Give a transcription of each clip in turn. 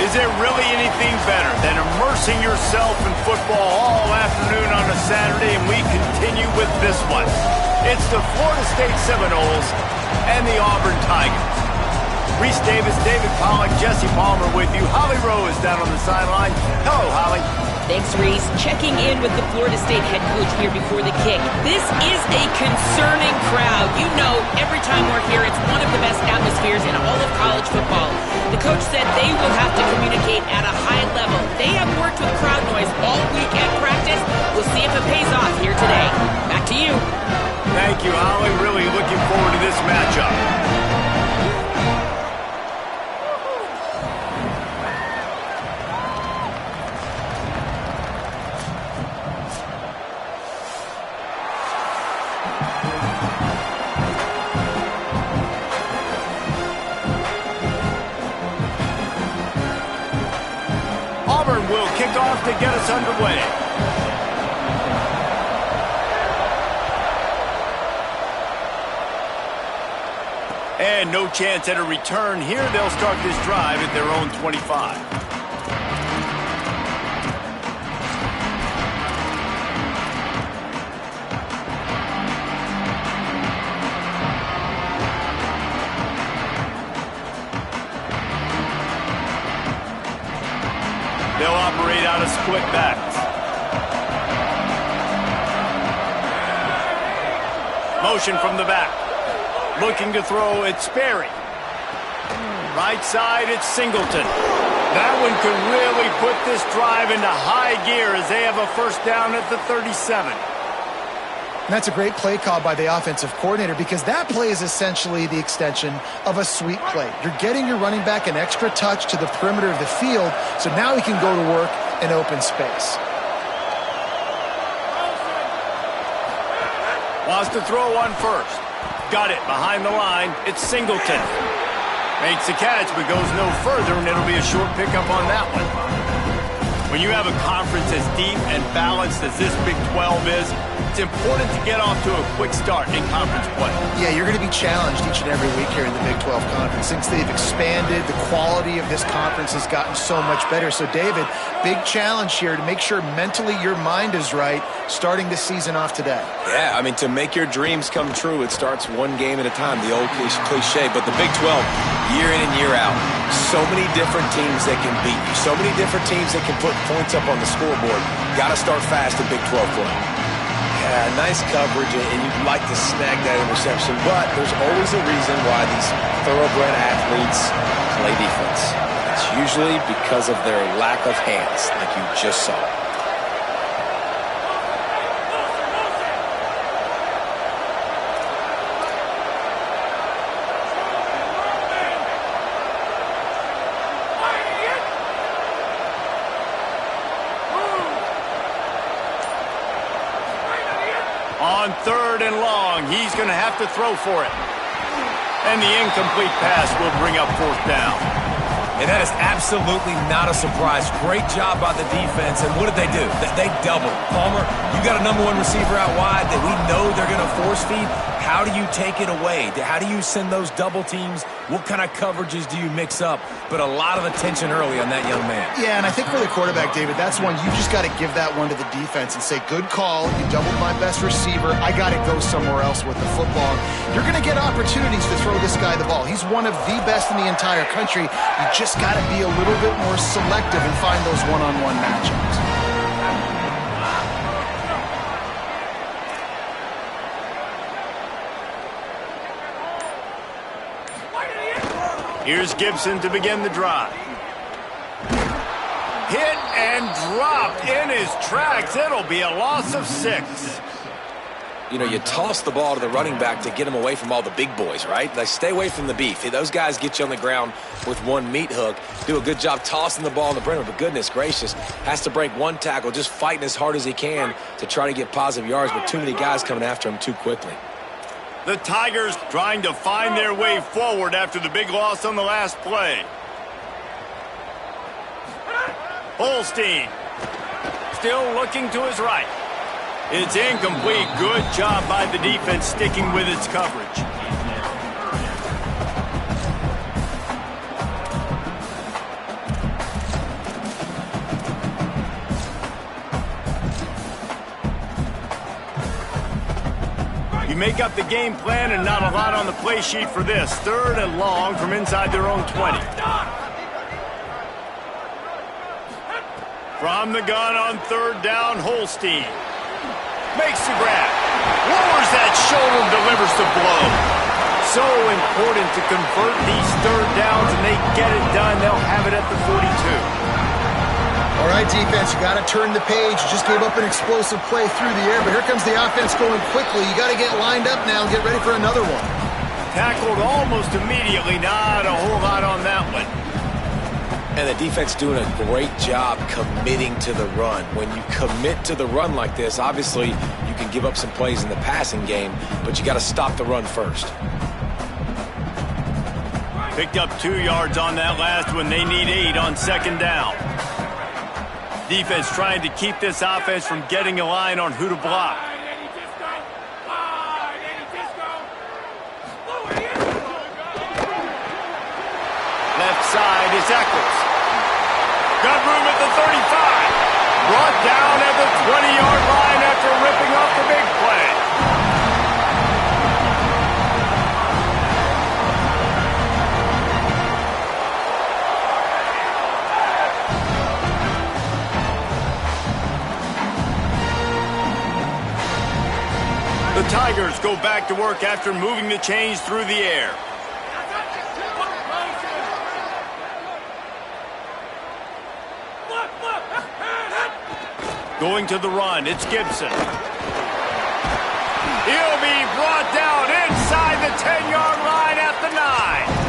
Is there really anything better than immersing yourself in football all afternoon on a Saturday? And we continue with this one. It's the Florida State Seminoles and the Auburn Tigers. Reese Davis, David Pollack, Jesse Palmer with you. Holly Rowe is down on the sideline. Hello, Holly. Thanks, Reese. Checking in with the Florida State head coach here before the kick. This is a concerning crowd. You know, every time we're here, it's one of the best atmospheres in all of college football. The coach said they will have to communicate at a high level. They have worked with crowd noise all week at practice. We'll see if it pays off here today. Back to you. Thank you, Holly. Really looking forward to this matchup. Auburn will kick off to get us underway. And no chance at a return here. They'll start this drive at their own 25. They'll operate out of split backs. Motion from the back. Looking to throw, it's Sperry. Right side, it's Singleton. That one could really put this drive into high gear as they have a first down at the 37. And that's a great play call by the offensive coordinator because that play is essentially the extension of a sweep play. You're getting your running back an extra touch to the perimeter of the field, so now he can go to work in open space. Wants to throw on first. Got it behind the line. It's Singleton. Makes the catch, but goes no further, and it'll be a short pickup on that one. When you have a conference as deep and balanced as this Big 12 is, it's important to get off to a quick start in conference play. Yeah, you're going to be challenged each and every week here in the Big 12 Conference. Since they've expanded, the quality of this conference has gotten so much better. So, David, big challenge here to make sure mentally your mind is right starting this season off today. Yeah, I mean, to make your dreams come true, it starts one game at a time, the old cliche. But the Big 12, year in and year out, so many different teams that can beat you, so many different teams that can put points up on the scoreboard. Got to start fast in Big 12 play. Yeah, nice coverage, and you'd like to snag that interception, but there's always a reason why these thoroughbred athletes play defense. It's usually because of their lack of hands, like you just saw. On third and long, he's going to have to throw for it. And the incomplete pass will bring up fourth down. And that is absolutely not a surprise. Great job by the defense. And what did they do? They doubled. Palmer, you got a number one receiver out wide that we know they're going to force feed. How do you take it away? How do you send those double teams? What kind of coverages do you mix up? But a lot of attention early on that young man. Yeah, and I think for the quarterback, David, that's one you just got to give that one to the defense and say, good call. You doubled my best receiver. I got to go somewhere else with the football. You're going to get opportunities to throw this guy the ball. He's one of the best in the entire country. You just got to be a little bit more selective and find those one-on-one matchups. Here's Gibson to begin the drive. Hit and dropped in his tracks. It'll be a loss of 6. You know, you toss the ball to the running back to get him away from all the big boys, right? Like, stay away from the beef. Those guys get you on the ground with one meat hook. Do a good job tossing the ball in the perimeter, but goodness gracious, has to break one tackle, just fighting as hard as he can to try to get positive yards, but too many guys coming after him too quickly. The Tigers trying to find their way forward after the big loss on the last play. Holstein still looking to his right. It's incomplete. Good job by the defense sticking with its coverage. make up the game plan and not a lot on the play sheet for this. 3rd and long from inside their own 20. From the gun on 3rd down, Holstein makes the grab. Lowers that shoulder and delivers the blow. So important to convert these 3rd downs, and they get it done. They'll have it at the 42. All right, defense, you got to turn the page. You just gave up an explosive play through the air, but here comes the offense going quickly. You got to get lined up now and get ready for another one. Tackled almost immediately. Not a whole lot on that one. And the defense doing a great job committing to the run. When you commit to the run like this, obviously you can give up some plays in the passing game, but you got to stop the run first. Picked up 2 yards on that last one. They need 8 on 2nd down. Defense trying to keep this offense from getting a line on who to block. Left side is Eccles. Got room at the 35. Brought down at the 20-yard line after ripping off the big play. The Tigers go back to work after moving the chains through the air. Going to the run, it's Gibson. He'll be brought down inside the 10-yard line at the 9.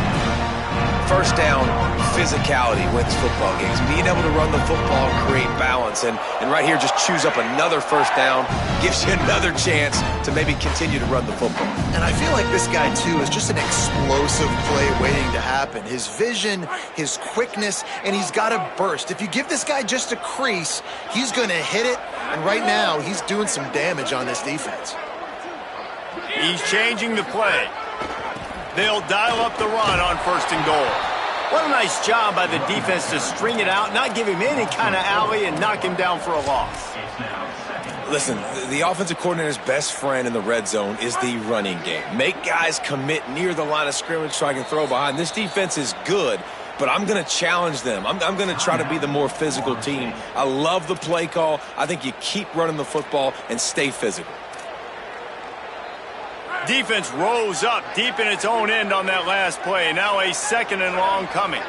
1st down, physicality wins football games. Being able to run the football, create balance, and right here just choose up another 1st down, gives you another chance to maybe continue to run the football. And I feel like this guy, too, is just an explosive play waiting to happen. His vision, his quickness, and he's got a burst. If you give this guy just a crease, he's going to hit it, and right now he's doing some damage on this defense. He's changing the play. They'll dial up the run on 1st and goal. What a nice job by the defense to string it out, not give him any kind of alley, and knock him down for a loss. Listen, the offensive coordinator's best friend in the red zone is the running game. Make guys commit near the line of scrimmage so I can throw behind. This defense is good, but I'm going to challenge them. I'm going to try to be the more physical team. I love the play call. I think you keep running the football and stay physical. Defense rose up deep in its own end on that last play. Now a 2nd and long coming.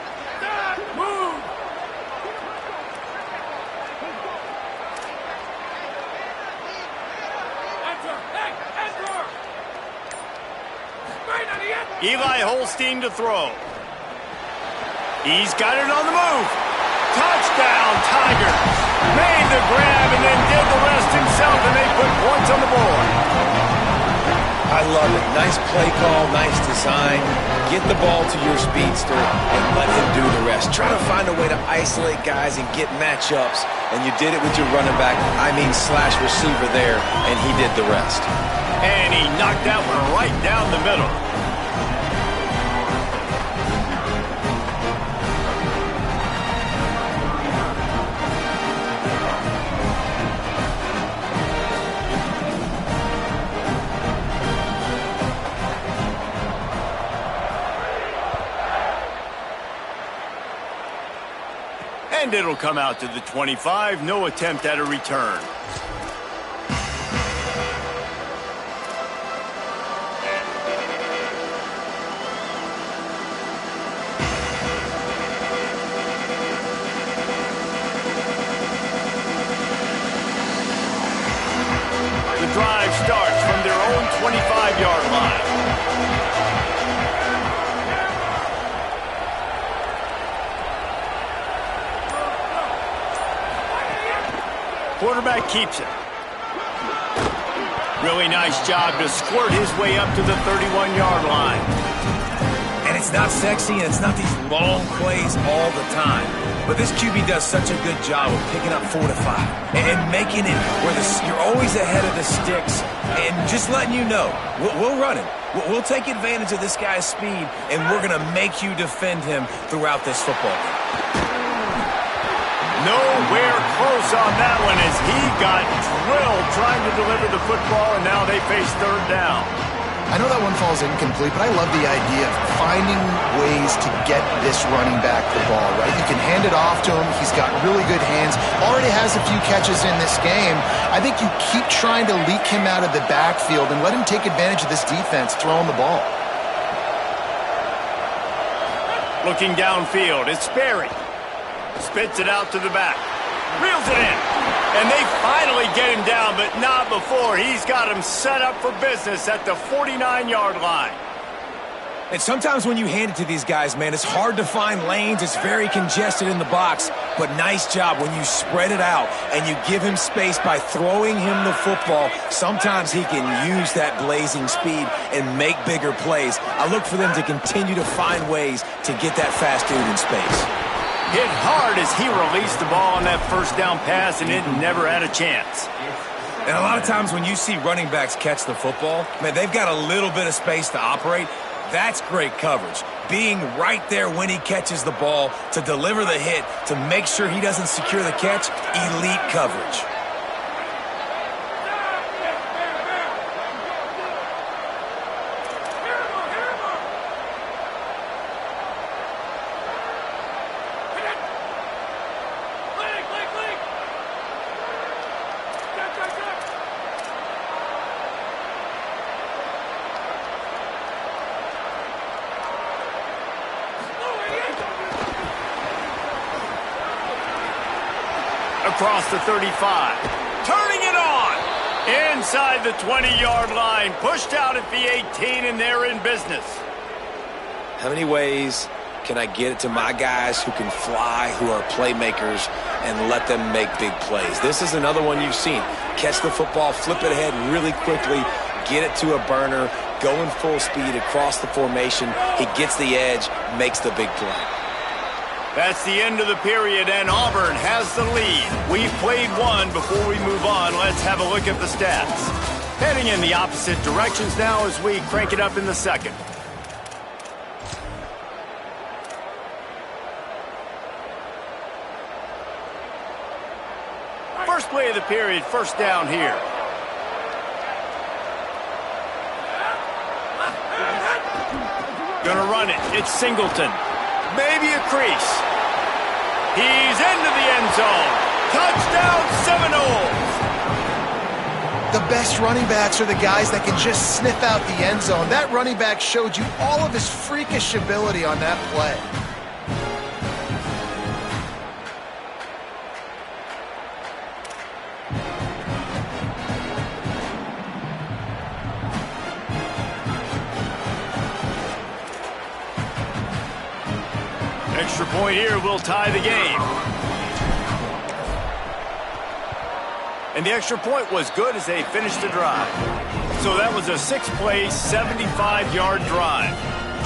Eli Holstein to throw. He's got it on the move. Touchdown, Tigers. Made the grab and then did the rest himself, and they put points on the board. I love it. Nice play call, nice design. Get the ball to your speedster and let him do the rest. Try to find a way to isolate guys and get matchups, and you did it with your running back, slash receiver there, and he did the rest. And he knocked that one right down the middle. And it'll come out to the 25. No attempt at a return. The drive starts from their own 25-yard line. Quarterback keeps it. Really nice job to squirt his way up to the 31-yard line. And it's not sexy, and it's not these long plays all the time. But this QB does such a good job of picking up 4 to 5 and making it where you're always ahead of the sticks and just letting you know, we'll run him. We'll take advantage of this guy's speed, and we're going to make you defend him throughout this football game. Nowhere close on that one as he got drilled trying to deliver the football, and now they face third down. I know that one falls incomplete, but I love the idea of finding ways to get this running back the ball, right? You can hand it off to him. He's got really good hands. Already has a few catches in this game. I think you keep trying to leak him out of the backfield and let him take advantage of this defense throwing the ball. Looking downfield, it's Sperry. Spits it out to the back. Reels it in. And they finally get him down, but not before. He's got him set up for business at the 49-yard line. And sometimes when you hand it to these guys, man, it's hard to find lanes. It's very congested in the box. But nice job when you spread it out and you give him space by throwing him the football. Sometimes he can use that blazing speed and make bigger plays. I look for them to continue to find ways to get that fast dude in space. Hit hard as he released the ball on that first down pass, and it never had a chance. And a lot of times when you see running backs catch the football, man, they've got a little bit of space to operate. That's great coverage. Being right there when he catches the ball to deliver the hit, to make sure he doesn't secure the catch, elite coverage. Across the 35. Turning it on. Inside the 20-yard line. Pushed out at the 18, and they're in business. How many ways can I get it to my guys who can fly, who are playmakers, and let them make big plays? This is another one you've seen. Catch the football, flip it ahead really quickly, get it to a burner, going full speed across the formation. He gets the edge, makes the big play. That's the end of the period, and Auburn has the lead. We've played one. Before we move on, let's have a look at the stats. Heading in the opposite directions now as we crank it up in the second. First play of the period, first down here. Gonna run it. It's Singleton. Maybe a crease. He's into the end zone. Touchdown, Seminoles. The best running backs are the guys that can just sniff out the end zone. That running back showed you all of his freakish ability on that play. Extra point here will tie the game. And the extra point was good as they finished the drive. So that was a 6-play, 75-yard drive.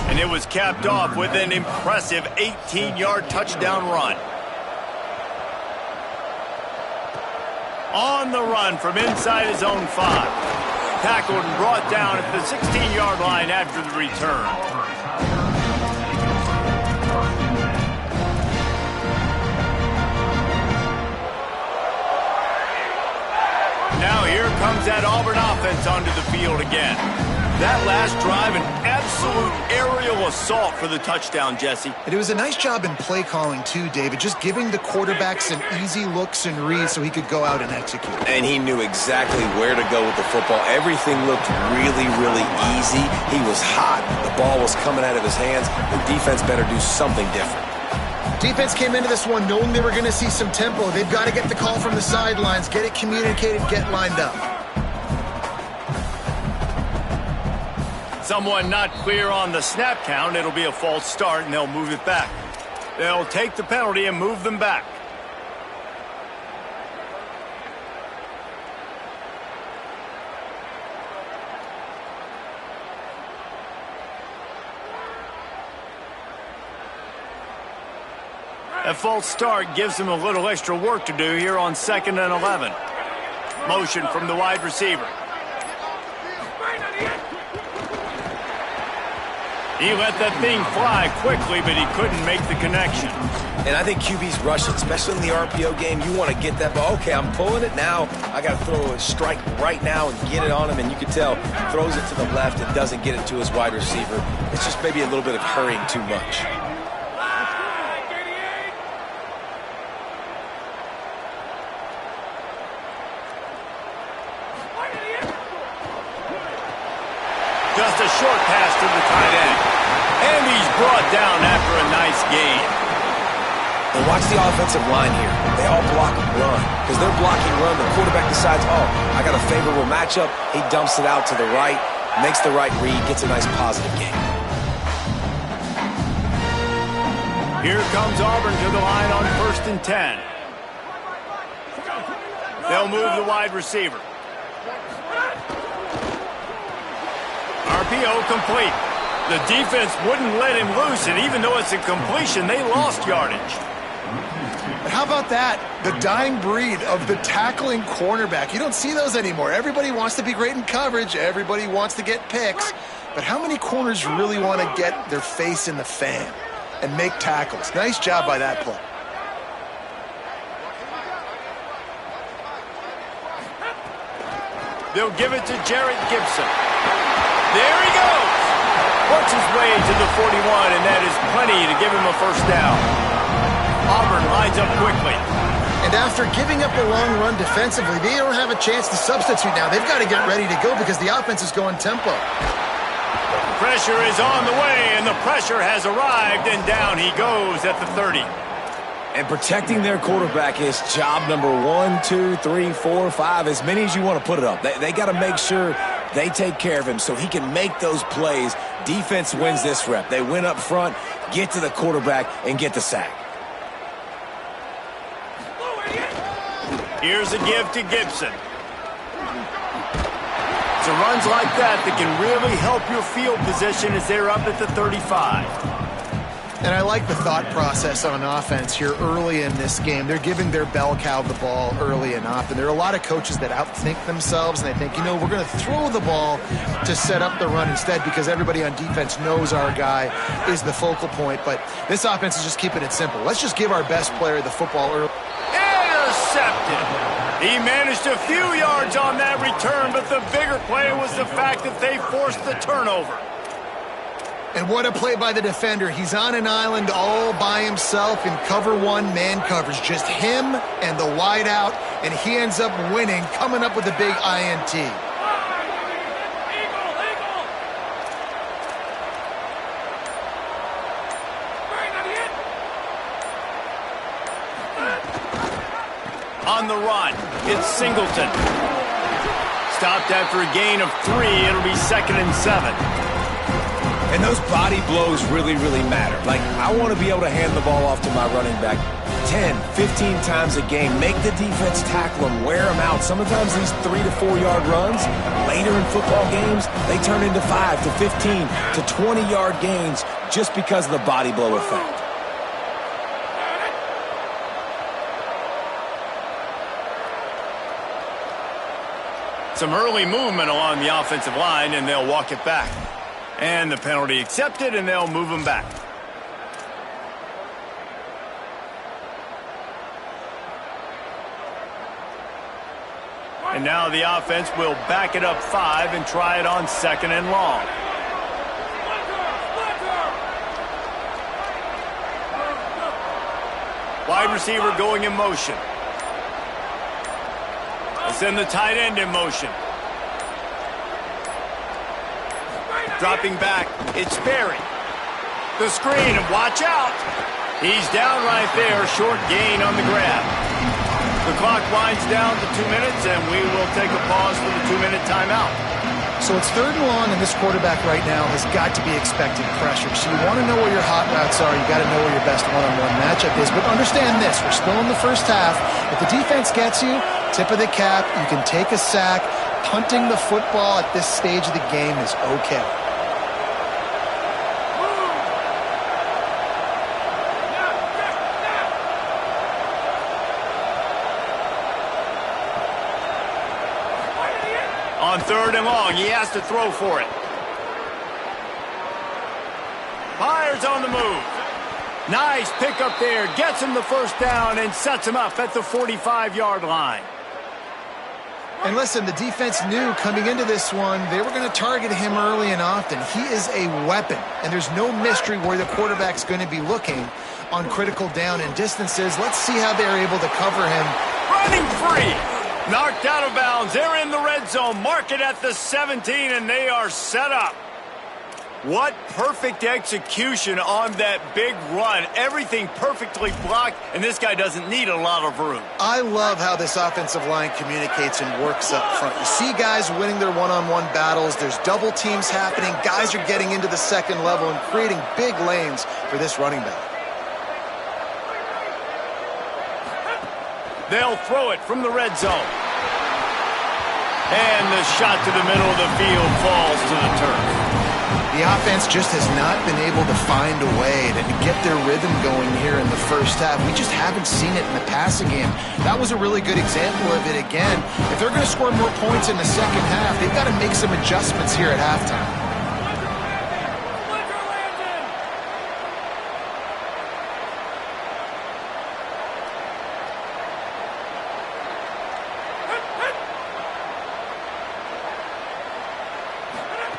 And it was capped off with an impressive 18-yard touchdown run. On the run from inside his own 5. Tackled and brought down at the 16-yard line after the return. Now here comes that Auburn offense onto the field again. That last drive, an absolute aerial assault for the touchdown, Jesse. And it was a nice job in play calling too, David, just giving the quarterback some easy looks and reads so he could go out and execute. And he knew exactly where to go with the football. Everything looked really, really easy. He was hot. The ball was coming out of his hands. The defense better do something different. Defense came into this one knowing they were going to see some tempo. They've got to get the call from the sidelines, get it communicated, get lined up. Someone not clear on the snap count. It'll be a false start, and they'll move it back. They'll take the penalty and move them back. That false start gives them a little extra work to do here on 2nd and 11. Motion from the wide receiver. He let that thing fly quickly, but he couldn't make the connection. And I think QB's rushing, especially in the RPO game. You want to get that ball. Okay, I'm pulling it now. I got to throw a strike right now and get it on him. And you can tell, throws it to the left and doesn't get it to his wide receiver. It's just maybe a little bit of hurrying too much. Just a short pass to the tight end. And he's brought down after a nice gain. And watch the offensive line here. They all block run. Because they're blocking run, the quarterback decides, oh, I got a favorable matchup. He dumps it out to the right, makes the right read, gets a nice positive gain. Here comes Auburn to the line on 1st and 10. They'll move the wide receiver. RPO complete. The defense wouldn't let him loose, and even though it's a completion, they lost yardage. How about that? The dying breed of the tackling cornerback. You don't see those anymore. Everybody wants to be great in coverage. Everybody wants to get picks. But how many corners really want to get their face in the fan and make tackles? Nice job by that play. They'll give it to Jarrett Gibson. There he goes. Works his way to the 41, and that is plenty to give him a first down. Auburn lines up quickly. And after giving up a long run defensively, they don't have a chance to substitute now. They've got to get ready to go because the offense is going tempo. Pressure is on the way, and the pressure has arrived, and down he goes at the 30. And protecting their quarterback is job number 1, 2, 3, 4, 5, as many as you want to put it up. They got to make sure they take care of him so he can make those plays. Defense wins this rep. They win up front, get to the quarterback, and get the sack. Here's a give to Gibson. It's runs like that can really help your field position as they're up at the 35. And I like the thought process on offense here early in this game. They're giving their bell cow the ball early and often. There are a lot of coaches that outthink themselves, and they think, you know, we're going to throw the ball to set up the run instead because everybody on defense knows our guy is the focal point. But this offense is just keeping it simple. Let's just give our best player the football early. Intercepted. He managed a few yards on that return, but the bigger play was the fact that they forced the turnover. And what a play by the defender. He's on an island all by himself in cover one man coverage. Just him and the wide out, and he ends up winning, coming up with a big INT. On the run, it's Singleton. Stopped after a gain of 3. It'll be 2nd and 7. And those body blows really, really matter. Like, I want to be able to hand the ball off to my running back 10, 15 times a game. Make the defense tackle them, wear them out. Sometimes these 3 to 4 yard runs, later in football games, they turn into 5 to 15 to 20 yard gains just because of the body blow effect. Some early movement along the offensive line, and they'll walk it back. And the penalty accepted, and they'll move him back. And now the offense will back it up 5 and try it on 2nd and long. Wide receiver going in motion. Send the tight end in motion. Dropping back, it's Berry. The screen, and watch out. He's down right there, short gain on the grab. The clock winds down to 2 minutes, and we will take a pause for the 2-minute timeout. So it's 3rd and long, and this quarterback right now has got to be expecting pressure. So you want to know where your hot routes are. You got to know where your best one-on-one matchup is. But understand this, we're still in the first half. If the defense gets you, tip of the cap, you can take a sack. Punting the football at this stage of the game is okay. On 3rd and long, he has to throw for it. Fires on the move. Nice pickup there. Gets him the first down and sets him up at the 45-yard line. And listen, the defense knew coming into this one, they were going to target him early and often. He is a weapon, and there's no mystery where the quarterback's going to be looking on critical down and distances. Let's see how they're able to cover him. Running free. Knocked out of bounds. They're in the red zone. Mark it at the 17, and they are set up. What perfect execution on that big run. Everything perfectly blocked, and this guy doesn't need a lot of room. I love how this offensive line communicates and works up front. You see guys winning their one-on-one battles. There's double teams happening. Guys are getting into the second level and creating big lanes for this running back. They'll throw it from the red zone. And the shot to the middle of the field falls to the turf. The offense just has not been able to find a way to get their rhythm going here in the first half. We just haven't seen it in the passing game. That was a really good example of it again. If they're going to score more points in the second half, they've got to make some adjustments here at halftime.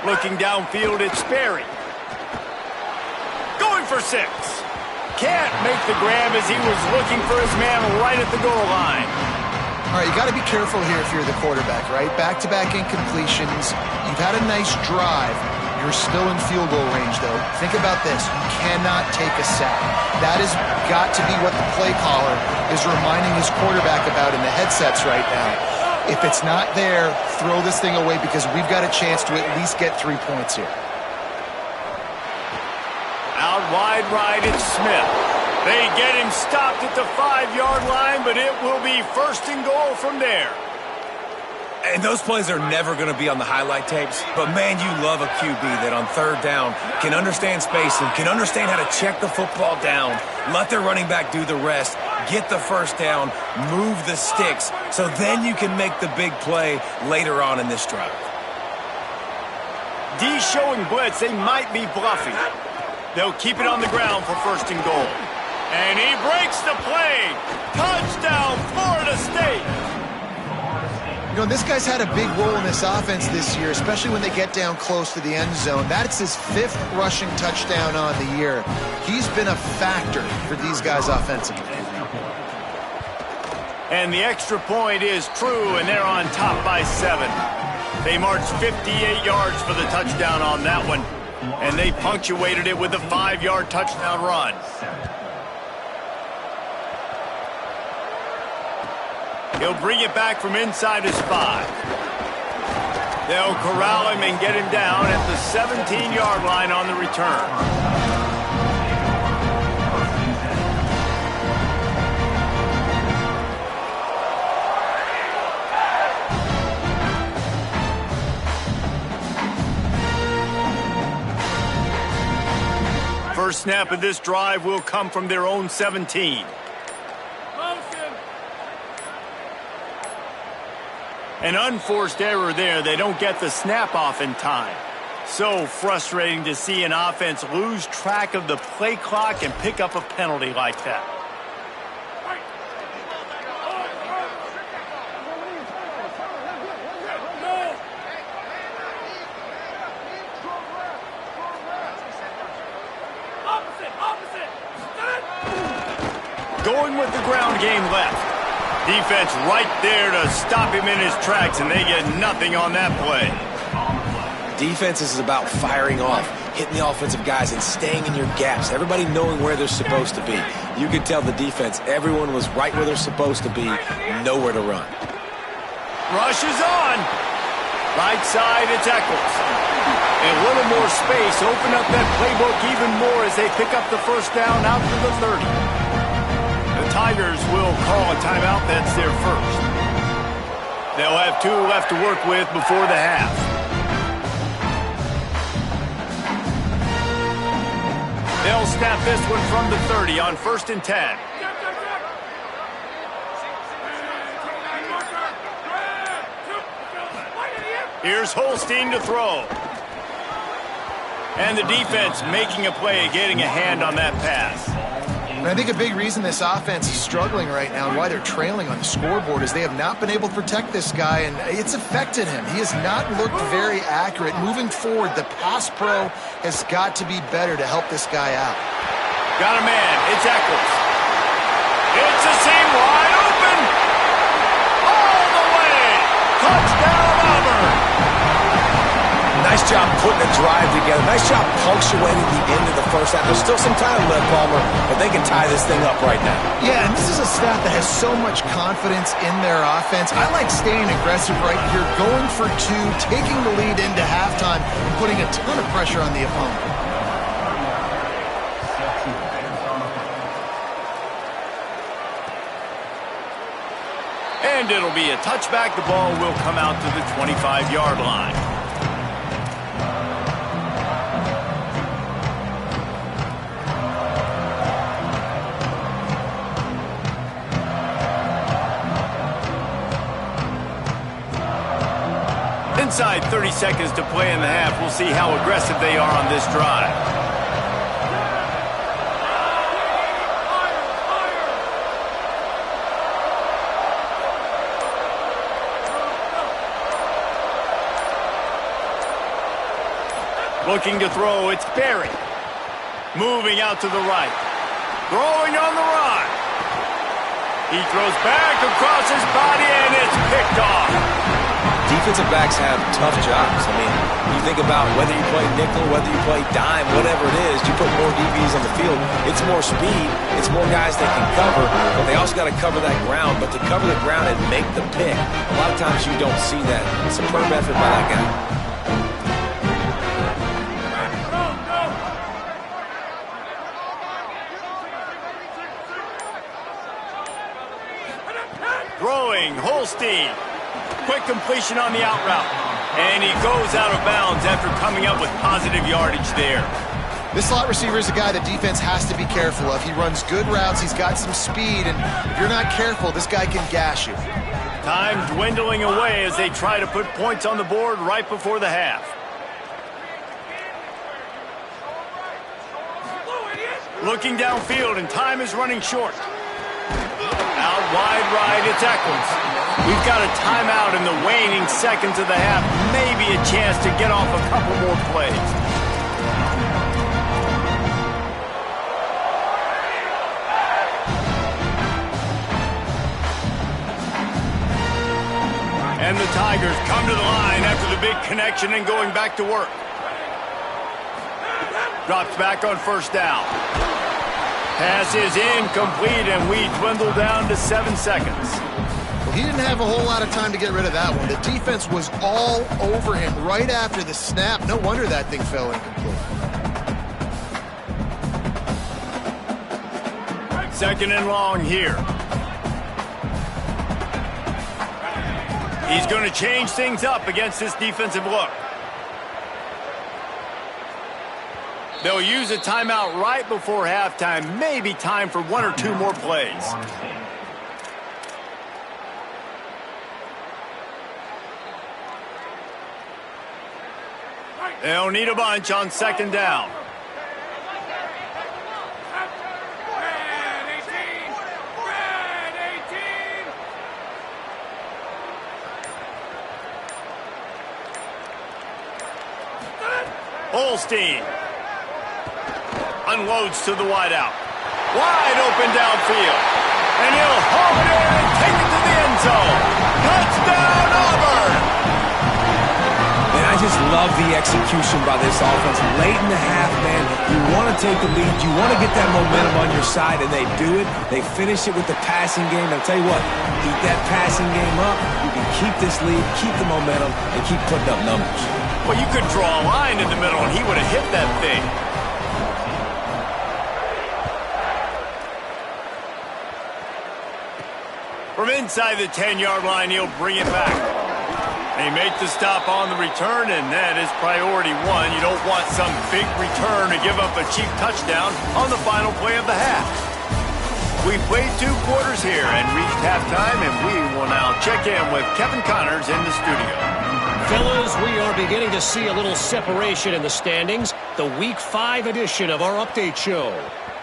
Looking downfield, it's Sperry. Going for 6. Can't make the grab as he was looking for his man right at the goal line. All right, you got to be careful here if you're the quarterback, right? Back-to-back incompletions. You've had a nice drive. You're still in field goal range, though. Think about this. You cannot take a sack. That has got to be what the play caller is reminding his quarterback about in the headsets right now. If it's not there, throw this thing away because we've got a chance to at least get 3 points here. Out wide right, it's Smith. They get him stopped at the 5-yard line, but it will be first and goal from there. And those plays are never going to be on the highlight tapes, but man, you love a QB that on third down can understand spacing, can understand how to check the football down, let their running back do the rest, get the first down, move the sticks, so then you can make the big play later on in this drive. D showing blitz, they might be bluffing. They'll keep it on the ground for first and goal. And he breaks the play. Touchdown, Florida State. You know, this guy's had a big role in this offense this year, especially when they get down close to the end zone. That's his 5th rushing touchdown on the year. He's been a factor for these guys offensively. And the extra point is true, and they're on top by 7. They marched 58 yards for the touchdown on that one, and they punctuated it with a 5-yard touchdown run. He'll bring it back from inside his 5. They'll corral him and get him down at the 17-yard line on the return. First snap of this drive will come from their own 17. An unforced error there. They don't get the snap off in time. So frustrating to see an offense lose track of the play clock and pick up a penalty like that. Going with the ground game left. Defense right there to stop him in his tracks, and they get nothing on that play. Defense is about firing off, hitting the offensive guys and staying in your gaps, everybody knowing where they're supposed to be. You could tell the defense, everyone was right where they're supposed to be, nowhere to run. Rush is on. Right side, it's Eccles. And a little more space, open up that playbook even more as they pick up the first down out to the 30. The Tigers will call a timeout. That's their first. They'll have 2 left to work with before the half. They'll snap this one from the 30 on 1st and 10. Here's Holstein to throw. And the defense making a play, getting a hand on that pass. And I think a big reason this offense is struggling right now and why they're trailing on the scoreboard is they have not been able to protect this guy, and it's affected him. He has not looked very accurate. Moving forward, the pass pro has got to be better to help this guy out. Got a man. It's Eccles. It's a seam wide open. All the way. Touchdown, Auburn. Nice job putting a drive together. Nice job punctuating the end of the first half. There's still some time left, Palmer, but they can tie this thing up right now. Yeah, and this is a staff that has so much confidence in their offense. I like staying aggressive right here, going for two, taking the lead into halftime, and putting a ton of pressure on the opponent. And it'll be a touchback. The ball will come out to the 25-yard line. Inside 30 seconds to play in the half. We'll see how aggressive they are on this drive. Looking to throw, it's Barry. Moving out to the right. Throwing on the run. He throws back across his body, and it's picked off. Defensive backs have tough jobs. I mean, you think about whether you play nickel, whether you play dime, whatever it is, you put more DBs on the field. It's more speed. It's more guys that can cover, but they also got to cover that ground. But to cover the ground and make the pick, a lot of times you don't see that. Superb effort by that guy. Throwing, Holstein. Quick completion on the out route. And he goes out of bounds after coming up with positive yardage there. This slot receiver is a guy the defense has to be careful of. He runs good routes. He's got some speed. And if you're not careful, this guy can gash you. Time dwindling away as they try to put points on the board right before the half. Looking downfield, and time is running short. Out wide right, it's Eccles. We've got a timeout in the waning seconds of the half. Maybe a chance to get off a couple more plays. And the Tigers come to the line after the big connection and going back to work. Drops back on first down. Pass is incomplete, and we dwindle down to 7 seconds. Well, he didn't have a whole lot of time to get rid of that one. The defense was all over him right after the snap. No wonder that thing fell incomplete. Second and long here. He's going to change things up against this defensive look. They'll use a timeout right before halftime. Maybe time for one or two more plays. They'll need a bunch on second down. Holstein unloads to the wideout. Wide open downfield. And he'll haul it in and take it to the end zone. Touchdown, Auburn! And I just love the execution by this offense. Late in the half, man, you want to take the lead. You want to get that momentum on your side, and they do it. They finish it with the passing game. And I'll tell you what, keep that passing game up. You can keep this lead, keep the momentum, and keep putting up numbers. Well, you could draw a line in the middle, and he would have hit that thing. From inside the 10-yard line, he'll bring it back. They make the stop on the return, and that is priority one. You don't want some big return to give up a cheap touchdown on the final play of the half. We played 2 quarters here and reached halftime, and we will now check in with Kevin Connors in the studio. Fellas, we are beginning to see a little separation in the standings. The Week 5 edition of our update show.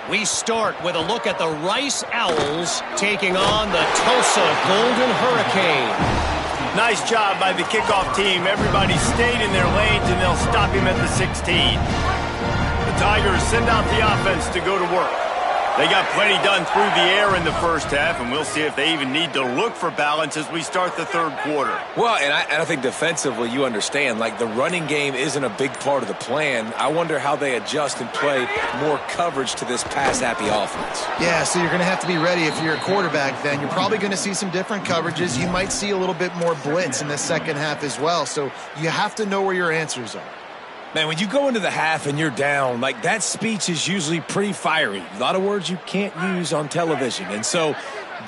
We start with a look at the Rice Owls taking on the Tulsa Golden Hurricane. Nice job by the kickoff team. Everybody stayed in their lanes, and they'll stop him at the 16. The Tigers send out the offense to go to work. They got plenty done through the air in the first half, and we'll see if they even need to look for balance as we start the third quarter. Well, and I think defensively, you understand, like the running game isn't a big part of the plan. I wonder how they adjust and play more coverage to this pass-happy offense. Yeah, so you're going to have to be ready if you're a quarterback then. You're probably going to see some different coverages. You might see a little bit more blitz in the second half as well, so you have to know where your answers are. Man, when you go into the half and you're down, like that speech is usually pretty fiery. A lot of words you can't use on television. And so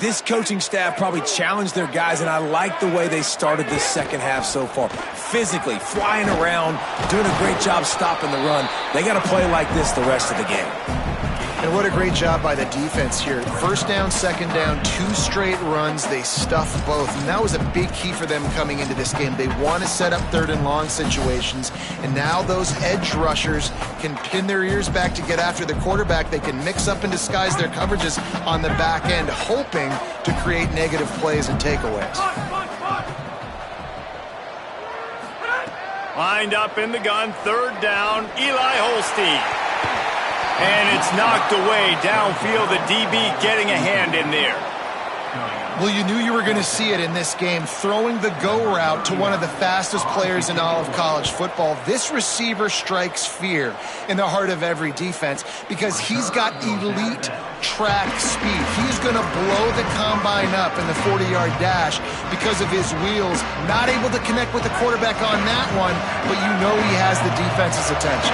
this coaching staff probably challenged their guys, and I like the way they started this second half so far. Physically, flying around, doing a great job stopping the run. They got to play like this the rest of the game. And what a great job by the defense here. First down, second down, 2 straight runs. They stuffed both. And that was a big key for them coming into this game. They want to set up third and long situations. And now those edge rushers can pin their ears back to get after the quarterback. They can mix up and disguise their coverages on the back end, hoping to create negative plays and takeaways. Lined up in the gun, third down, Eli Holstein. And it's knocked away downfield. The DB getting a hand in there. Well, you knew you were going to see it in this game, throwing the go route to one of the fastest players in all of college football. This receiver strikes fear in the heart of every defense because he's got elite track speed. He's going to blow the combine up in the 40-yard dash because of his wheels. Not able to connect with the quarterback on that one, but you know he has the defense's attention.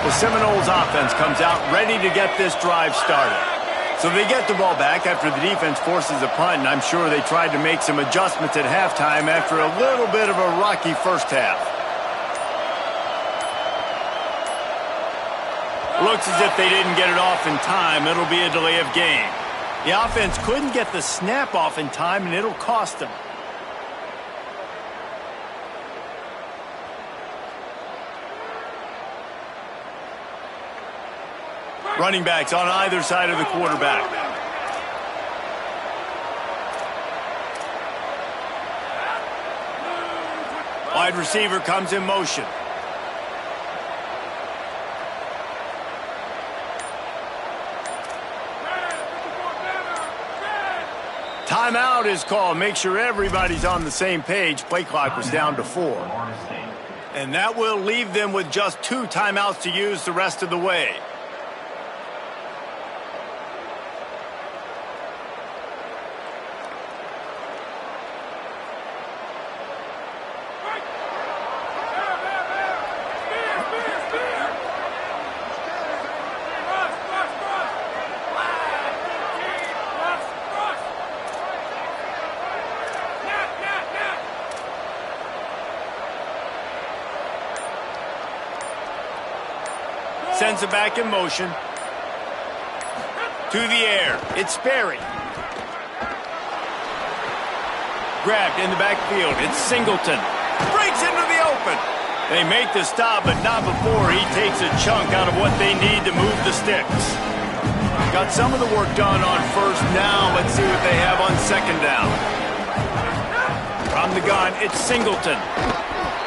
The Seminoles offense comes out ready to get this drive started. So they get the ball back after the defense forces a punt, and I'm sure they tried to make some adjustments at halftime after a little bit of a rocky first half. Looks as if they didn't get it off in time. It'll be a delay of game. The offense couldn't get the snap off in time, and it'll cost them. Running backs on either side of the quarterback. Wide receiver comes in motion. Timeout is called. Make sure everybody's on the same page. Play clock was down to 4. And that will leave them with just 2 timeouts to use the rest of the way. Sends it back in motion. To the air. It's Sperry. Grabbed in the backfield. It's Singleton. Breaks into the open. They make the stop, but not before he takes a chunk out of what they need to move the sticks. Got some of the work done on first down. Let's see what they have on second down. From the gun, it's Singleton.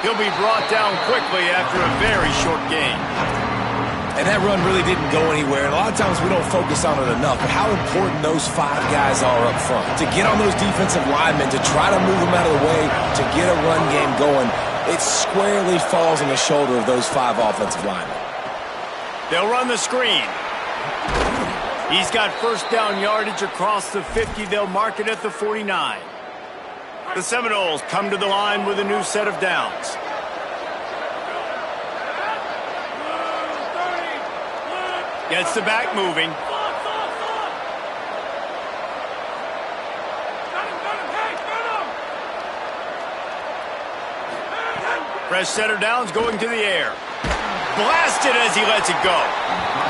He'll be brought down quickly after a very short gain. And that run really didn't go anywhere. And a lot of times we don't focus on it enough, but how important those 5 guys are up front. To get on those defensive linemen, to try to move them out of the way, to get a run game going, it squarely falls on the shoulder of those 5 offensive linemen. They'll run the screen. He's got first down yardage across the 50. They'll mark it at the 49. The Seminoles come to the line with a new set of downs. Gets the back moving. Fresh set of downs going to the air. Blasted as he lets it go.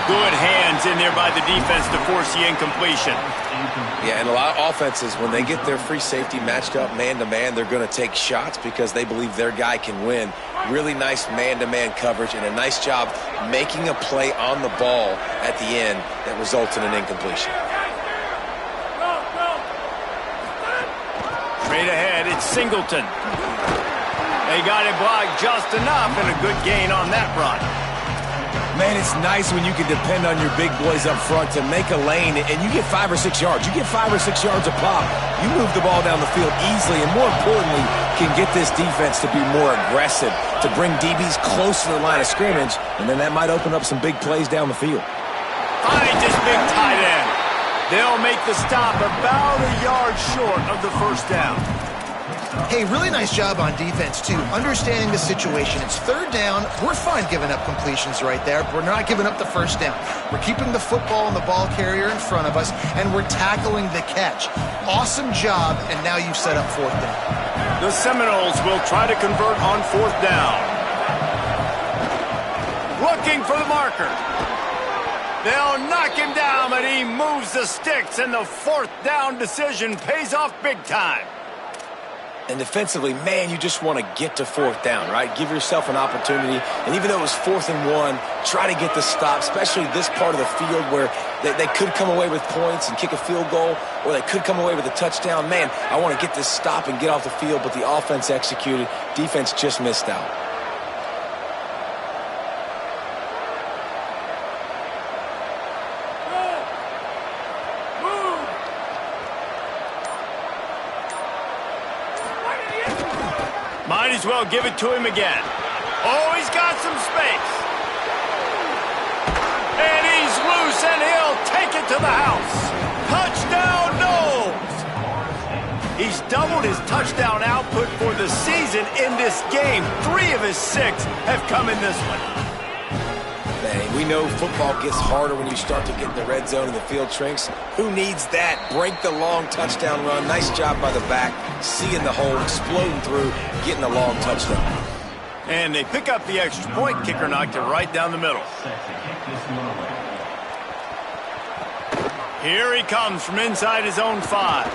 Good hands in there by the defense to force the incompletion. Yeah, and a lot of offenses, when they get their free safety matched up man-to-man, they're going to take shots because they believe their guy can win. Really nice man-to-man coverage and a nice job making a play on the ball at the end that results in an incompletion. Straight ahead, it's Singleton. They got it blocked just enough and a good gain on that run. Man, it's nice when you can depend on your big boys up front to make a lane, and you get 5 or 6 yards. You get 5 or 6 yards a pop. You move the ball down the field easily, and more importantly, can get this defense to be more aggressive, to bring DBs close to the line of scrimmage, and then that might open up some big plays down the field. Finds this big tight end. They'll make the stop about a yard short of the first down. Hey, really nice job on defense, too. Understanding the situation. It's third down. We're fine giving up completions right there. We're not giving up the first down. We're keeping the football and the ball carrier in front of us, and we're tackling the catch. Awesome job, and now you've set up fourth down. The Seminoles will try to convert on fourth down. Looking for the marker. They'll knock him down, but he moves the sticks, and the fourth down decision pays off big time. And defensively, man, you just want to get to fourth down, right? Give yourself an opportunity. And even though it was 4th and 1, try to get the stop, especially this part of the field where they could come away with points and kick a field goal, or they could come away with a touchdown. Man, I want to get this stop and get off the field, but the offense executed. Defense just missed out. Might as well give it to him again. Oh, he's got some space. And he's loose, and he'll take it to the house. Touchdown, Noles! He's doubled his touchdown output for the season in this game. 3 of his 6 have come in this one. Man, we know football gets harder when you start to get in the red zone and the field shrinks. Who needs that? Break the long touchdown run. Nice job by the back. Seeing the hole, exploding through, getting a long touchdown. And they pick up the extra point. Kicker knocked it right down the middle. Here he comes from inside his own 5.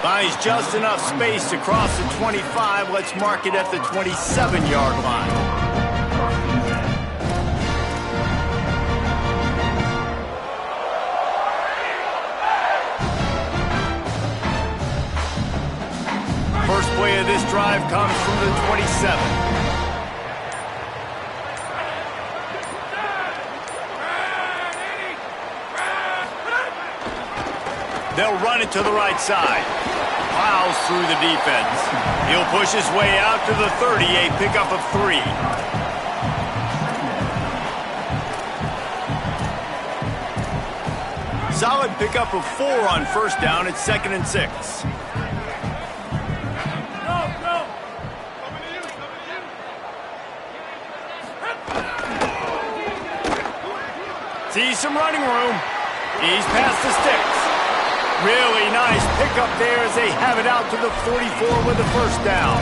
Buys just enough space to cross the 25. Let's mark it at the 27-yard line. First play of this drive comes from the 27. They'll run it to the right side. Plows through the defense. He'll push his way out to the 30, a pickup of 3. Solid pickup of 4 on first down. It's 2nd and 6. Sees some running room. He's past the sticks. Really nice pickup there as they have it out to the 44 with the first down.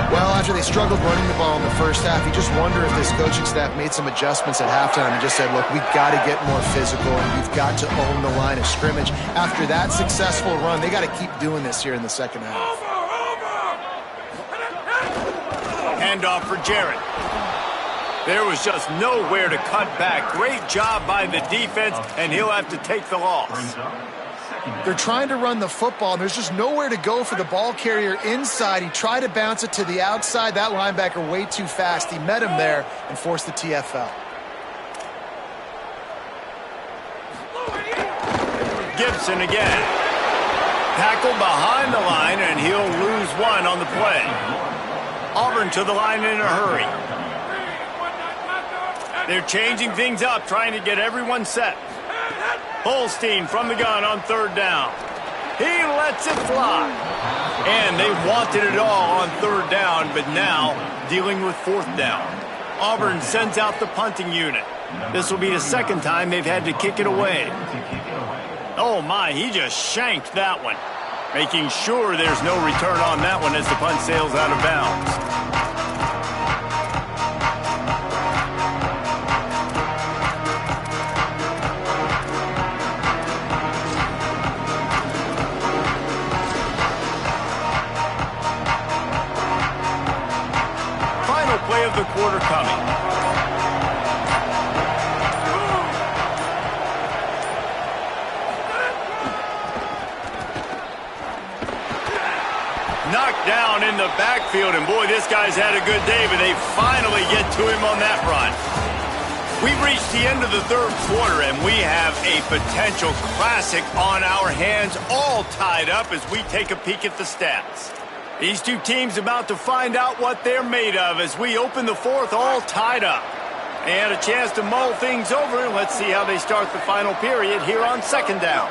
Well, after they struggled running the ball in the first half, you just wonder if this coaching staff made some adjustments at halftime and just said, look, we've got to get more physical and we've got to own the line of scrimmage. After that successful run, they got to keep doing this here in the second half. Handoff for Jarrett. There was just nowhere to cut back. Great job by the defense, and he'll have to take the loss. They're trying to run the football, and there's just nowhere to go for the ball carrier inside. He tried to bounce it to the outside. That linebacker way too fast. He met him there and forced the TFL. Gibson again. Tackled behind the line, and he'll lose 1 on the play. Auburn to the line in a hurry. They're changing things up, trying to get everyone set. Holstein from the gun on third down. He lets it fly. And they wanted it all on third down, but now dealing with fourth down. Auburn sends out the punting unit. This will be the second time they've had to kick it away. Oh my, he just shanked that one. Making sure there's no return on that one as the punt sails out of bounds. of the quarter coming. Knocked down in the backfield, and boy, this guy's had a good day, but they finally get to him on that run. We've reached the end of the third quarter, and we have a potential classic on our hands, all tied up as we take a peek at the stats. These two teams about to find out what they're made of as we open the fourth, all tied up. And a chance to mull things over, and let's see how they start the final period here on second down.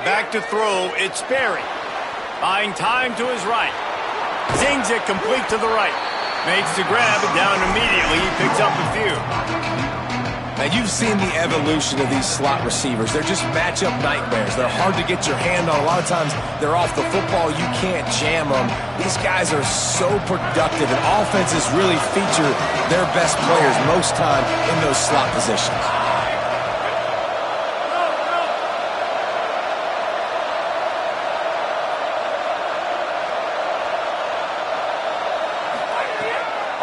Back to throw, it's Berry. Buying time to his right. Zings it complete to the right. Makes the grab and down immediately. He picks up a few. Now, you've seen the evolution of these slot receivers. They're just matchup nightmares. They're hard to get your hand on. A lot of times, they're off the football. You can't jam them. These guys are so productive, and offenses really feature their best players most time in those slot positions.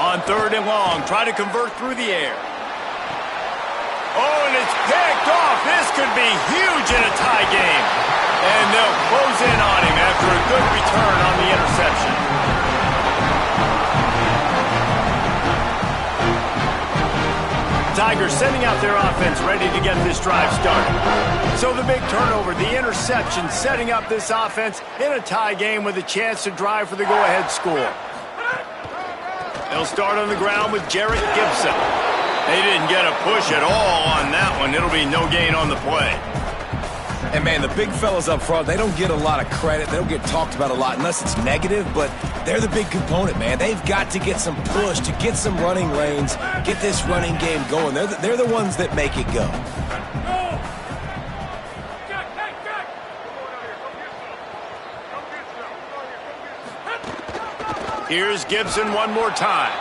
On third and long, try to convert through the air. Oh, and it's picked off. This could be huge in a tie game. And they'll close in on him after a good return on the interception. Tigers sending out their offense ready to get this drive started. So the big turnover, the interception, setting up this offense in a tie game with a chance to drive for the go-ahead score. They'll start on the ground with Jarrett Gibson. They didn't get a push at all on that one. It'll be no gain on the play. And, man, the big fellas up front, they don't get a lot of credit. They don't get talked about a lot unless it's negative, but they're the big component, man. They've got to get some push, to get some running lanes, get this running game going. They're the ones that make it go. Here's Gibson one more time.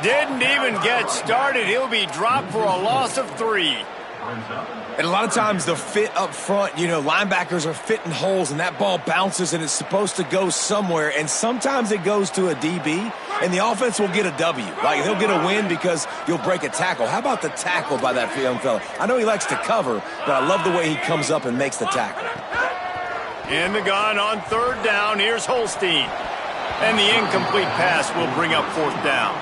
Didn't even get started. He'll be dropped for a loss of 3. And a lot of times the fit up front, you know, linebackers are fitting holes and that ball bounces and it's supposed to go somewhere. And sometimes it goes to a DB and the offense will get a W. Like they'll get a win because you'll break a tackle. How about the tackle by that young fella? I know he likes to cover, but I love the way he comes up and makes the tackle. In the gun on third down. Here's Holstein. And the incomplete pass will bring up fourth down.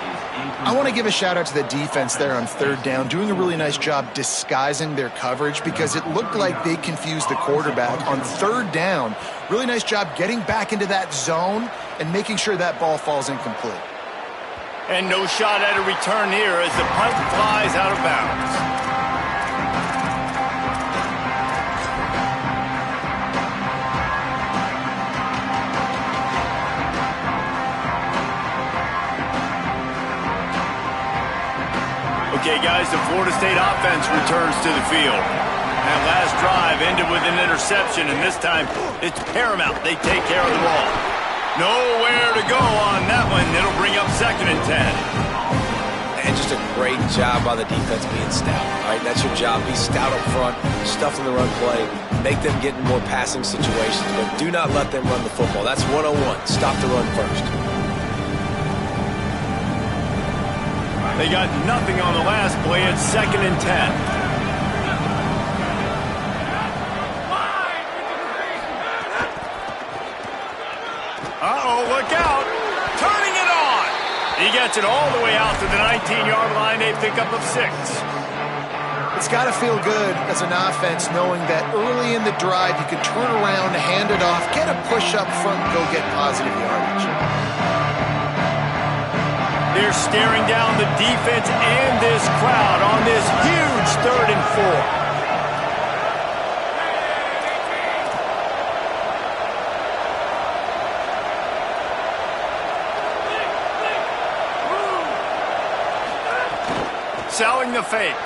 I want to give a shout out to the defense there on third down, doing a really nice job disguising their coverage because it looked like they confused the quarterback on third down. Really nice job getting back into that zone and making sure that ball falls incomplete. And no shot at a return here as the punt flies out of bounds. Okay, guys, the Florida State offense returns to the field. That last drive ended with an interception, and this time it's paramount. They take care of the ball. Nowhere to go on that one. It'll bring up 2nd and 10. And just a great job by the defense being stout. All right, that's your job. Be stout up front, stuff in the run play, make them get in more passing situations, but do not let them run the football. That's 101. Stop the run first. They got nothing on the last play. It's 2nd and 10. Uh-oh, look out. Turning it on. He gets it all the way out to the 19-yard line. A pickup of 6. It's got to feel good as an offense knowing that early in the drive you can turn around, hand it off, get a push up front, and go get positive yardage. They're staring down the defense and this crowd on this huge 3rd and 4. Selling the fake.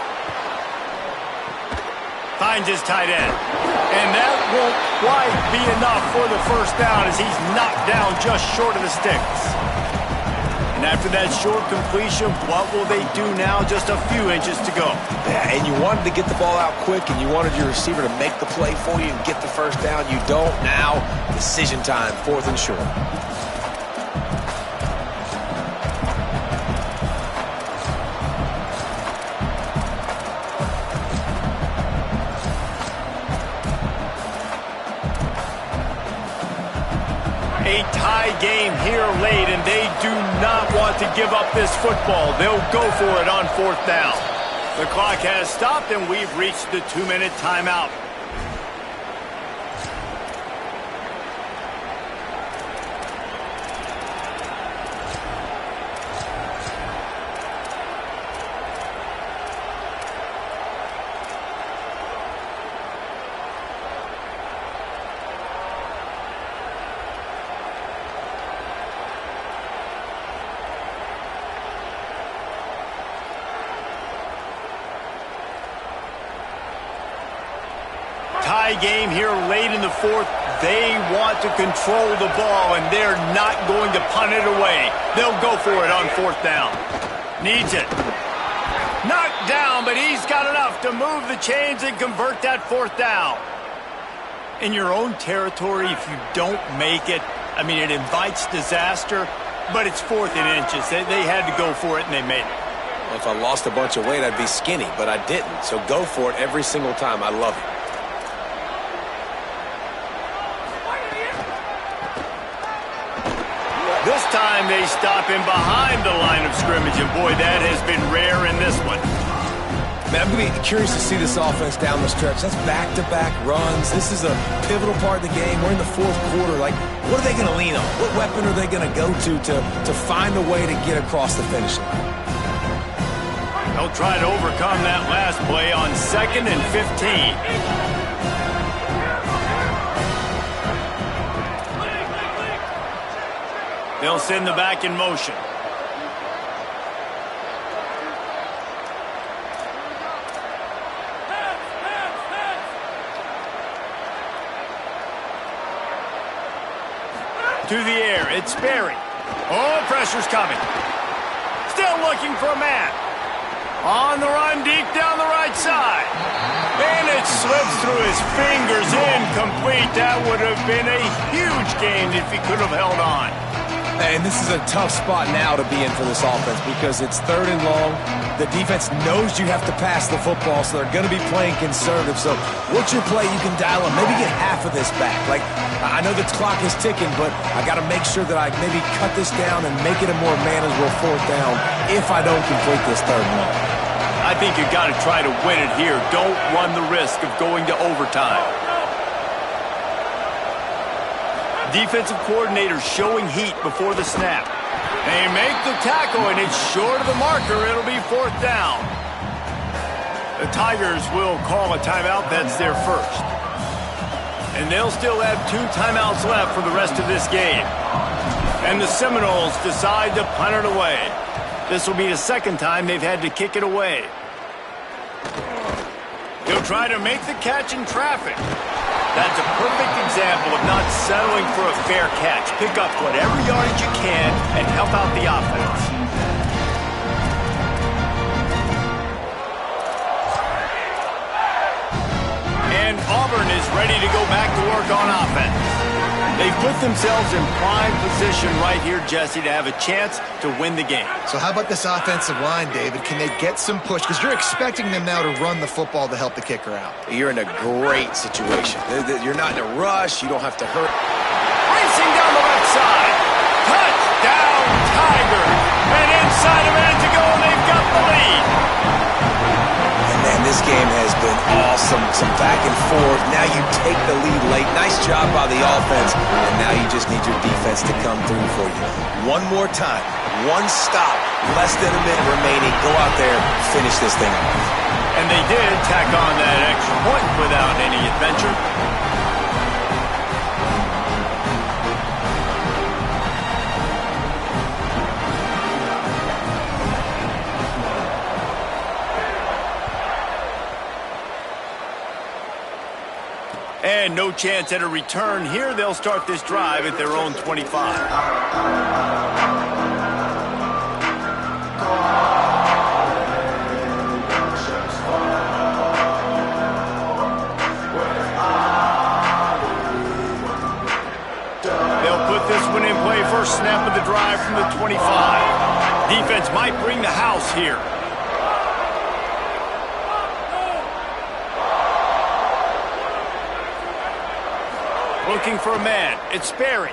Finds his tight end. And that won't quite be enough for the first down as he's knocked down just short of the sticks. And after that short completion, what will they do now? Just a few inches to go. Yeah, and you wanted to get the ball out quick, and you wanted your receiver to make the play for you and get the first down. You don't now. Decision time, 4th and short. A tie game here late, and they do not want to give up this football. They'll go for it on 4th down. The clock has stopped, and we've reached the 2-minute timeout. Tie game here late in the 4th. They want to control the ball, and they're not going to punt it away. They'll go for it on 4th down. Needs it. Knocked down, but he's got enough to move the chains and convert that 4th down. In your own territory, if you don't make it, I mean, it invites disaster, but it's 4th and inches. They had to go for it, and they made it. Well, if I lost a bunch of weight, I'd be skinny, but I didn't. So go for it every single time. I love it. This time they stop him behind the line of scrimmage, and boy, that has been rare in this one. Man, I'm going to be curious to see this offense down the stretch. That's back-to-back runs. This is a pivotal part of the game. We're in the 4th quarter. Like, what are they going to lean on? What weapon are they going to go to find a way to get across the finish line? They'll try to overcome that last play on 2nd and 15. They'll send the back in motion. To the air, it's Berry. Oh, pressure's coming. Still looking for a man. On the run, deep down the right side. And it slips through his fingers, incomplete. That would have been a huge gain if he could have held on. And this is a tough spot now to be in for this offense because it's 3rd and long. The defense knows you have to pass the football, so they're going to be playing conservative. So what's your play you can dial up? Maybe get half of this back. Like, I know the clock is ticking, but I got to make sure that I maybe cut this down and make it a more manageable 4th down if I don't complete this 3rd and long. I think you got to try to win it here. Don't run the risk of going to overtime. Defensive coordinator showing heat before the snap. They make the tackle, and it's short of the marker. It'll be 4th down. The Tigers will call a timeout. That's their first. And they'll still have 2 timeouts left for the rest of this game. And the Seminoles decide to punt it away. This will be the 2nd time they've had to kick it away. He'll try to make the catch in traffic. That's a perfect example of not settling for a fair catch. Pick up whatever yardage you can and help out the offense. And Auburn is ready to go back to work on offense. They've put themselves in prime position right here, Jesse, to have a chance to win the game. So how about this offensive line, David? Can they get some push? Because you're expecting them now to run the football to help the kicker out. You're in a great situation. You're not in a rush. You don't have to hurt. Racing down the left side. Touchdown, Tigers. And inside a minute to go, and they've got the lead. Man, this game has been awesome. Some back and forth. Now you take the lead late. Nice job by the offense. And now you just need your defense to come through for you. One more time. One stop. Less than a minute remaining. Go out there, finish this thing off. And they did tack on that extra point without any adventure. And no chance at a return here. They'll start this drive at their own 25. from the 25. Defense might bring the house here. Looking for a man. It's Sperry.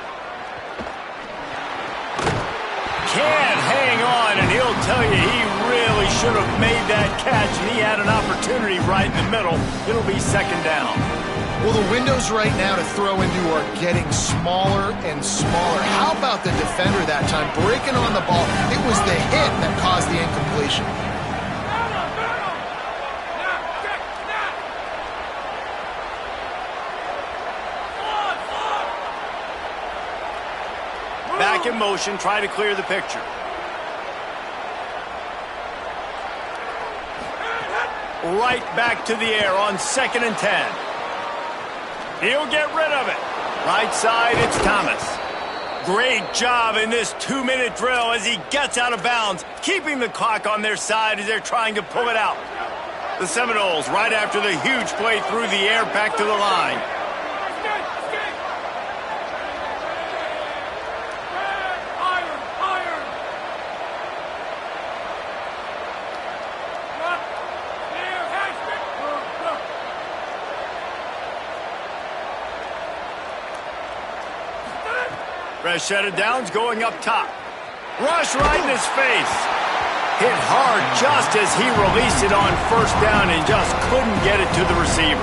Can't hang on, and he'll tell you he really should have made that catch, and he had an opportunity right in the middle. It'll be second down. Well, the windows right now to throw into are getting smaller and smaller. How about the defender that time breaking on the ball? It was the hit that caused the incompletion. Back in motion, try to clear the picture. Right back to the air on 2nd and 10. He'll get rid of it. Right side, it's Thomas. Great job in this 2-minute drill as he gets out of bounds, keeping the clock on their side as they're trying to pull it out. The Seminoles, right after the huge play through the air, back to the line. Fresh set of downs going up top. Rush right in his face. Hit hard just as he released it on 1st down and just couldn't get it to the receiver.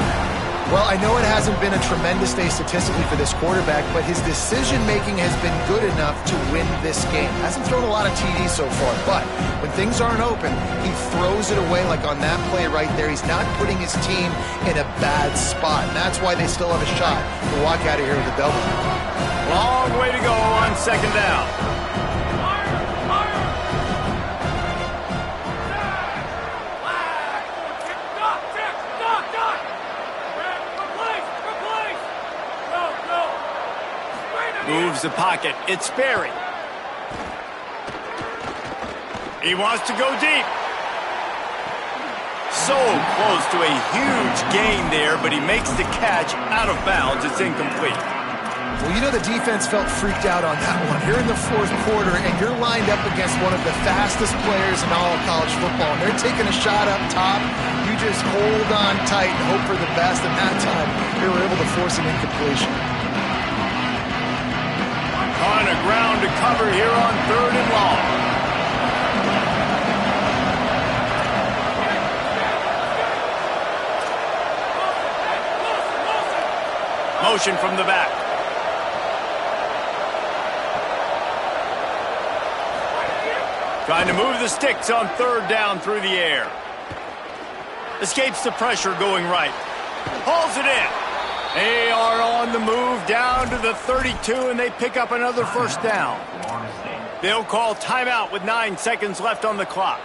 Well, I know it hasn't been a tremendous day statistically for this quarterback, but his decision-making has been good enough to win this game. Hasn't thrown a lot of TDs so far, but when things aren't open, he throws it away like on that play right there. He's not putting his team in a bad spot, and that's why they still have a shot to walk out of here with a W. Long way to go on 2nd down. Moves the pocket. It's Sperry. He wants to go deep. So close to a huge gain there, but he makes the catch out of bounds. It's incomplete. Well, you know the defense felt freaked out on that one. You're in the 4th quarter, and you're lined up against one of the fastest players in all of college football, and they're taking a shot up top. You just hold on tight and hope for the best, and that time they were able to force an incompletion. On a ground to cover here on 3rd and long. Motion from the back. Trying to move the sticks on 3rd down through the air. Escapes the pressure going right. Hauls it in. They are on the move down to the 32, and they pick up another 1st down. They'll call timeout with 9 seconds left on the clock.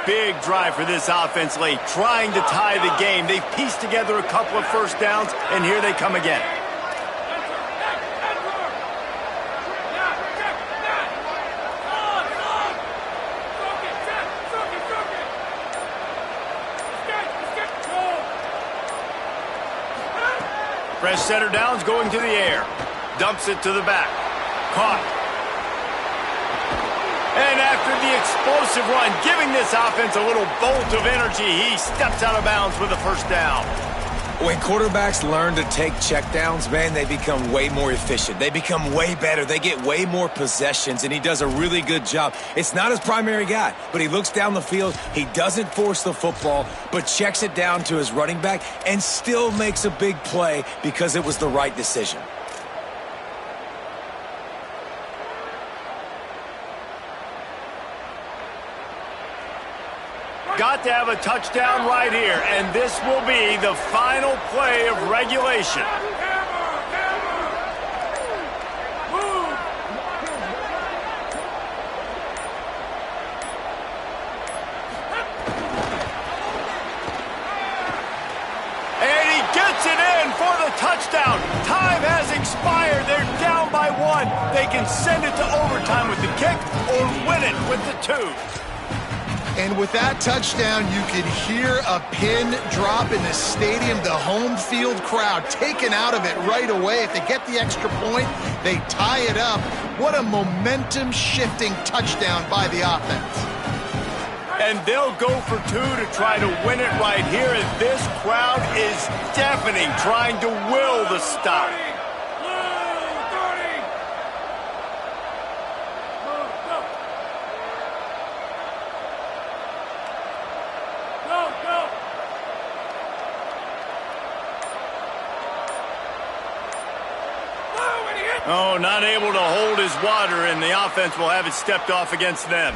Big drive for this offense late, trying to tie the game. They've pieced together a couple of 1st downs, and here they come again. Fresh center downs going to the air. Dumps it to the back. Caught. And after the explosive run, giving this offense a little bolt of energy, he steps out of bounds with a 1st down. When quarterbacks learn to take checkdowns, man, they become way more efficient. They become way better. They get way more possessions, and he does a really good job. It's not his primary guy, but he looks down the field. He doesn't force the football, but checks it down to his running back and still makes a big play because it was the right decision. Got to have a touchdown right here, and this will be the final play of regulation. And he gets it in for the touchdown. Time has expired. They're down by 1. They can send it to overtime with the kick or win it with the 2. And with that touchdown, you could hear a pin drop in the stadium. The home field crowd taken out of it right away. If they get the extra point, they tie it up. What a momentum-shifting touchdown by the offense. And they'll go for two to try to win it right here. And this crowd is deafening, trying to will the stop. Oh, not able to hold his water, and the offense will have it stepped off against them.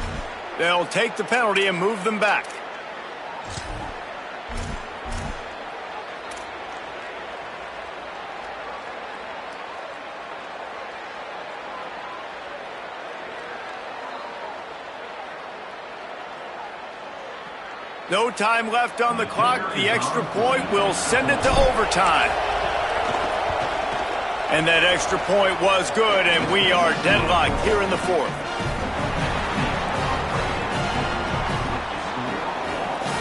They'll take the penalty and move them back. No time left on the clock. The extra point will send it to overtime. And that extra point was good, and we are deadlocked here in the fourth.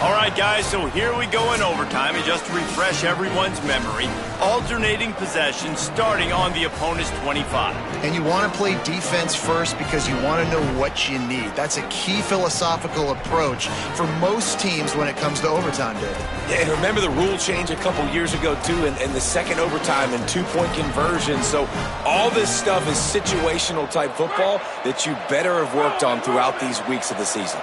All right, guys, so here we go in overtime, and just to refresh everyone's memory, alternating possession starting on the opponent's 25. And you want to play defense first because you want to know what you need. That's a key philosophical approach for most teams when it comes to overtime, David. Yeah, and remember the rule change a couple years ago, too, and the second overtime and two-point conversion. So all this stuff is situational-type football that you better have worked on throughout these weeks of the season.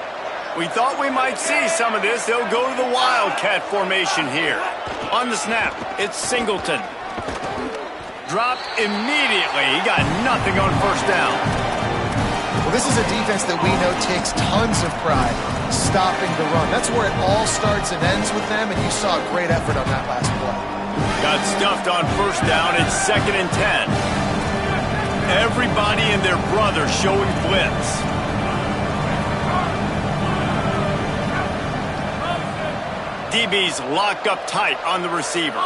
We thought we might see some of this. They'll go to the Wildcat formation here. On the snap, it's Singleton. Dropped immediately. He got nothing on first down. Well, this is a defense that we know takes tons of pride stopping the run. That's where it all starts and ends with them, and you saw a great effort on that last play. Got stuffed on first down. It's 2nd and 10. Everybody and their brother showing blitz. DB's locked up tight on the receivers.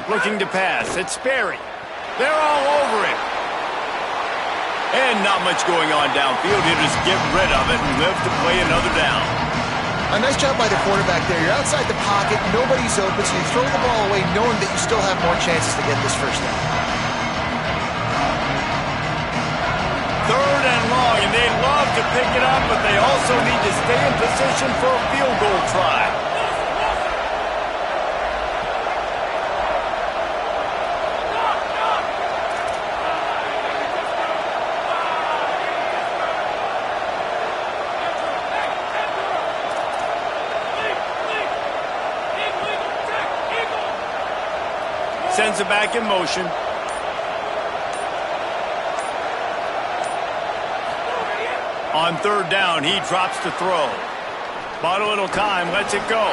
Looking to pass. It's Sperry. They're all over him. And not much going on downfield. He'll just get rid of it and live to play another down. A nice job by the quarterback there. You're outside the pocket, nobody's open, so you throw the ball away knowing that you still have more chances to get this first down. 3rd and long, and they'd love to pick it up, but they also need to stay in position for a field goal try. Sends it back in motion. On 3rd down, he drops to throw. Bought a little time, lets it go.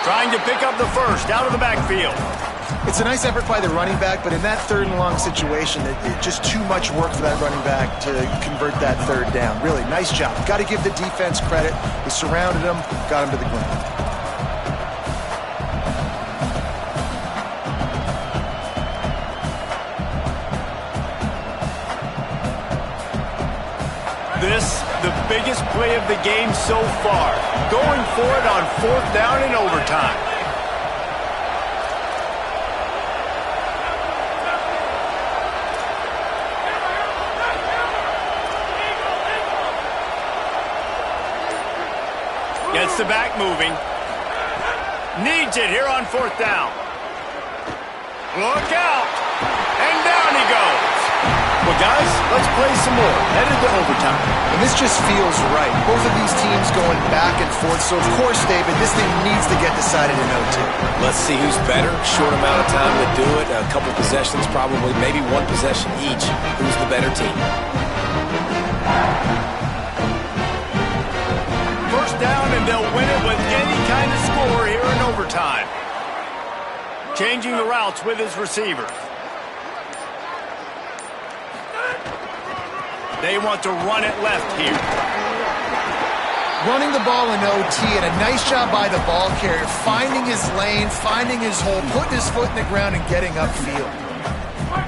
Trying to pick up the first, out of the backfield. It's a nice effort by the running back, but in that 3rd and long situation, it's just too much work for that running back to convert that 3rd down. Really, nice job. Got to give the defense credit. They surrounded him, got him to the ground. This, the biggest play of the game so far. Going for it on 4th down in overtime. Gets the back moving. Needs it here on 4th down. Look out. And down he goes. Well, guys, let's play some more. Headed to overtime. And this just feels right. Both of these teams going back and forth. So, of course, David, this thing needs to get decided in OT. Let's see who's better. Short amount of time to do it. A couple possessions probably. Maybe one possession each. Who's the better team? First down, and they'll win it with any kind of score here in overtime. Changing the routes with his receivers. They want to run it left here. running the ball in OT, and a nice job by the ball carrier, finding his lane, finding his hole, putting his foot in the ground, and getting upfield.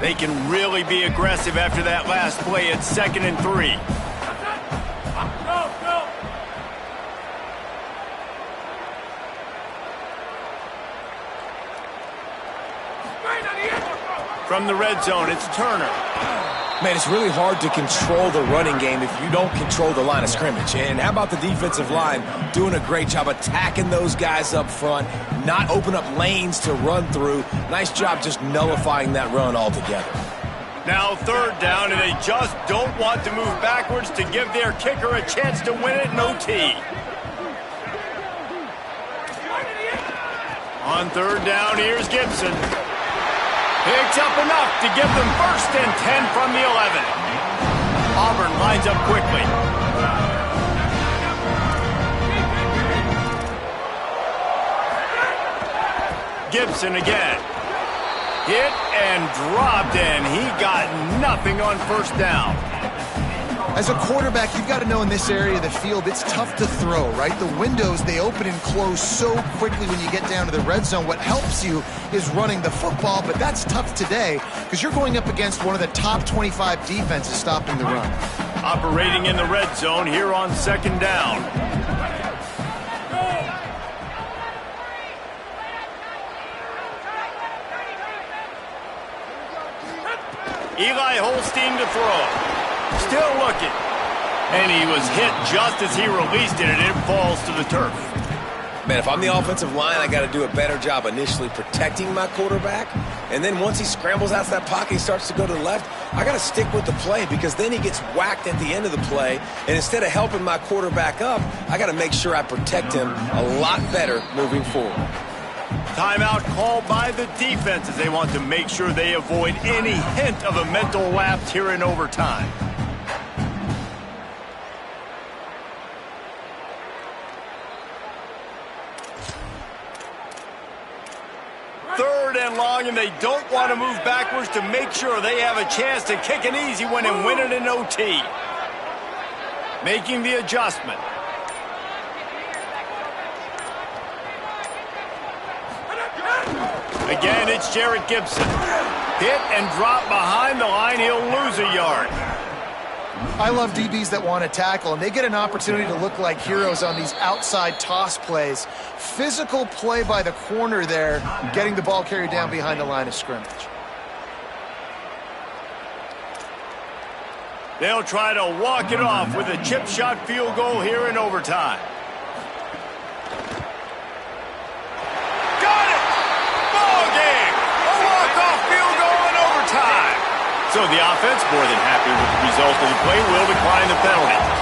They can really be aggressive after that last play at 2nd and 3. From the red zone, it's Turner. Man, it's really hard to control the running game if you don't control the line of scrimmage. And how about the defensive line doing a great job attacking those guys up front, not open up lanes to run through. Nice job just nullifying that run altogether. Now 3rd down, and they just don't want to move backwards to give their kicker a chance to win it in OT. On 3rd down, here's Gibson. Picks up enough to give them 1st and 10 from the 11. Auburn lines up quickly. Gibson again. Hit and dropped, and he got nothing on 1st down. As a quarterback, you've got to know in this area of the field, it's tough to throw, right? The windows, they open and close so quickly when you get down to the red zone. What helps you is running the football, but that's tough today because you're going up against one of the top 25 defenses stopping the run. Operating in the red zone here on 2nd down. Eli Holstein to throw. Still looking. And he was hit just as he released it, and it falls to the turf. Man, if I'm the offensive line, I got to do a better job initially protecting my quarterback. And then once he scrambles out of that pocket, he starts to go to the left, I got to stick with the play because then he gets whacked at the end of the play. And instead of helping my quarterback up, I got to make sure I protect him a lot better moving forward. Timeout called by the defense as they want to make sure they avoid any hint of a mental lapse here in overtime. Third and long, and they don't want to move backwards to make sure they have a chance to kick an easy one and win it in OT. Making the adjustment. Again, it's Jarrett Gibson. Hit and drop behind the line. He'll lose a yard. I love DBs that want to tackle, and they get an opportunity to look like heroes on these outside toss plays. Physical play by the corner there, getting the ball carried down behind the line of scrimmage. They'll try to walk it off with a chip shot field goal here in overtime. Got it! Ball game! A walk-off field goal in overtime. So the offense, more than happy with the result of the play, will decline the penalty.